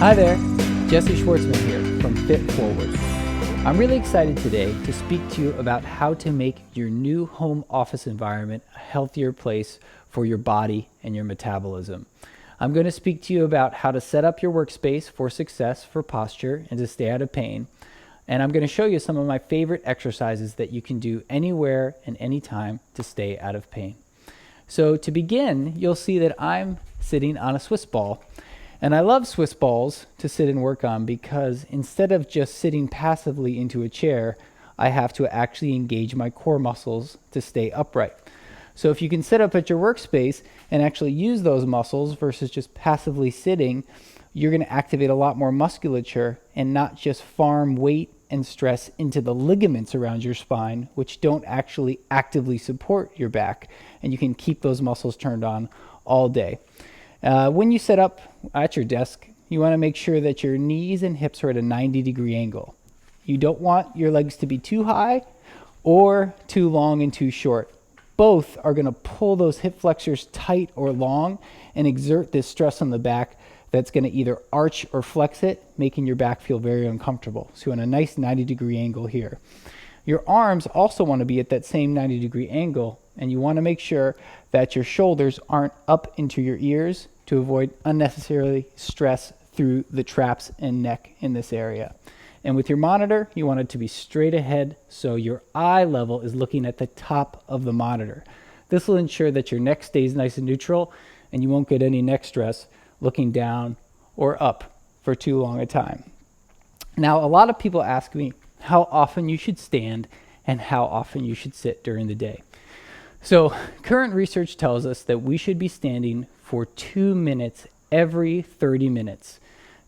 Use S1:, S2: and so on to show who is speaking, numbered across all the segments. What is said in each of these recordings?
S1: Hi there, Jesse Schwartzman here from Fit Forward. I'm really excited today to speak to you about how to make your new home office environment a healthier place for your body and your metabolism. I'm going to speak to you about how to set up your workspace for success, for posture, and to stay out of pain. And I'm going to show you some of my favorite exercises that you can do anywhere and anytime to stay out of pain. So to begin, you'll see that I'm sitting on a Swiss ball. And I love Swiss balls to sit and work on because instead of just sitting passively into a chair, I have to actually engage my core muscles to stay upright. So if you can sit up at your workspace and actually use those muscles versus just passively sitting, you're going to activate a lot more musculature and not just farm weight and stress into the ligaments around your spine, which don't actually actively support your back. And you can keep those muscles turned on all day. When you set up at your desk, you want to make sure that your knees and hips are at a 90-degree angle. You don't want your legs to be too high or too long and too short. Both are going to pull those hip flexors tight or long and exert this stress on the back that's going to either arch or flex it, making your back feel very uncomfortable. So you want a nice 90-degree angle here. Your arms also want to be at that same 90-degree angle, and you want to make sure that your shoulders aren't up into your ears to avoid unnecessarily stress through the traps and neck in this area. And with your monitor, you want it to be straight ahead so your eye level is looking at the top of the monitor. This will ensure that your neck stays nice and neutral and you won't get any neck stress looking down or up for too long a time. Now, a lot of people ask me how often you should stand and how often you should sit during the day. So current research tells us that we should be standing for 2 minutes every 30 minutes.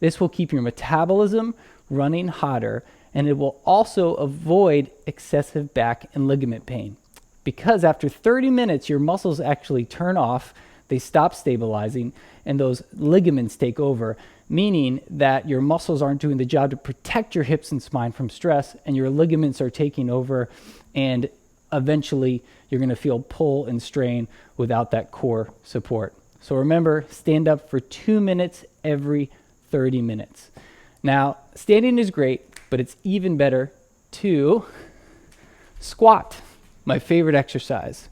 S1: This will keep your metabolism running hotter, and it will also avoid excessive back and ligament pain. Because after 30 minutes, your muscles actually turn off, they stop stabilizing, and those ligaments take over, meaning that your muscles aren't doing the job to protect your hips and spine from stress, and your ligaments are taking over, and eventually you're going to feel pull and strain without that core support. So remember, stand up for 2 minutes every 30 minutes. Now, standing is great, but it's even better to squat, my favorite exercise.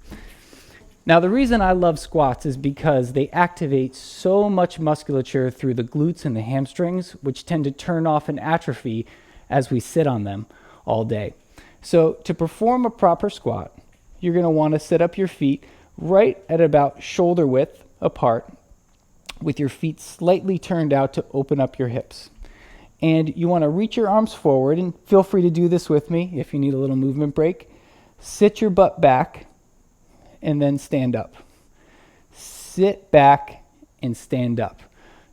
S1: Now, the reason I love squats is because they activate so much musculature through the glutes and the hamstrings, which tend to turn off and atrophy as we sit on them all day. So to perform a proper squat, you're going to want to set up your feet right at about shoulder width apart with your feet slightly turned out to open up your hips. And you want to reach your arms forward, and feel free to do this with me if you need a little movement break. Sit your butt back and then stand up. Sit back and stand up.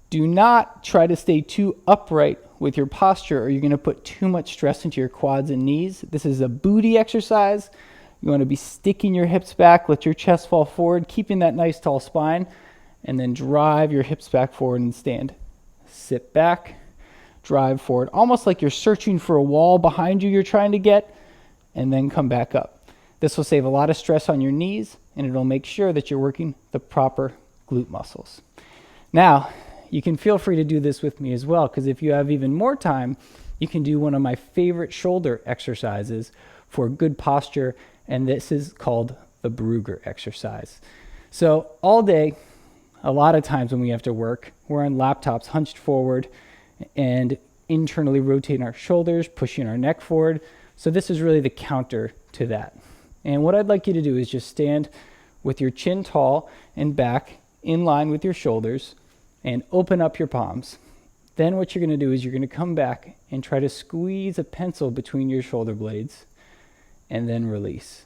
S1: Do not try to stay too upright with your posture or you're going to put too much stress into your quads and knees. This is a booty exercise. You want to be sticking your hips back, let your chest fall forward, keeping that nice tall spine, and then drive your hips back forward and stand. Sit back, drive forward, almost like you're searching for a wall behind you you're trying to get, and then come back up. This will save a lot of stress on your knees, and it'll make sure that you're working the proper glute muscles. Now, you can feel free to do this with me as well, because if you have even more time, you can do one of my favorite shoulder exercises for good posture, and this is called the Brugger exercise. So all day, a lot of times when we have to work, we're on laptops hunched forward and internally rotating our shoulders, pushing our neck forward. So this is really the counter to that. And what I'd like you to do is just stand with your chin tall and back in line with your shoulders and open up your palms. Then what you're going to do is you're going to come back and try to squeeze a pencil between your shoulder blades and then release.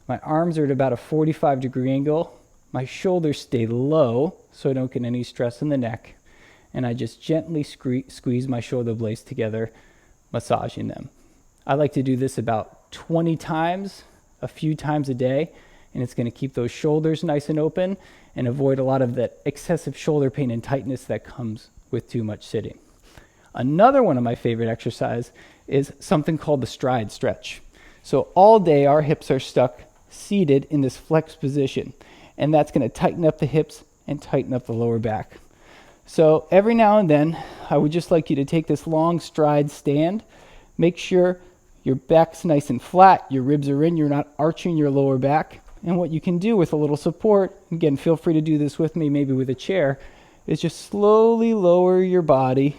S1: My arms are at about a 45-degree angle. My shoulders stay low so I don't get any stress in the neck. And I just gently squeeze my shoulder blades together, massaging them. I like to do this about 20 times, a few times a day, and it's going to keep those shoulders nice and open and avoid a lot of that excessive shoulder pain and tightness that comes with too much sitting. Another one of my favorite exercise is something called the stride stretch. So all day our hips are stuck seated in this flex position, and that's going to tighten up the hips and tighten up the lower back. So every now and then, I would just like you to take this long stride stand. Make sure your back's nice and flat, your ribs are in, you're not arching your lower back. And what you can do with a little support, again, feel free to do this with me, maybe with a chair, is just slowly lower your body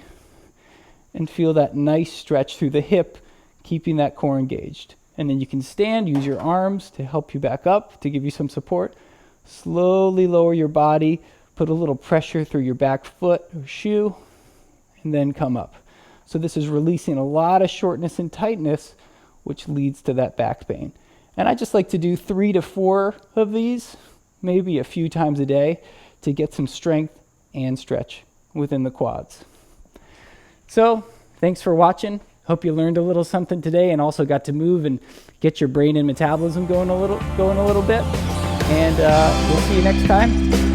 S1: and feel that nice stretch through the hip, keeping that core engaged. And then you can stand, use your arms to help you back up, to give you some support. Slowly lower your body, put a little pressure through your back foot or shoe, and then come up. So this is releasing a lot of shortness and tightness, which leads to that back pain. And I just like to do 3 to 4 of these, maybe a few times a day, to get some strength and stretch within the quads. So thanks for watching. Hope you learned a little something today and also got to move and get your brain and metabolism going a little bit. And we'll see you next time.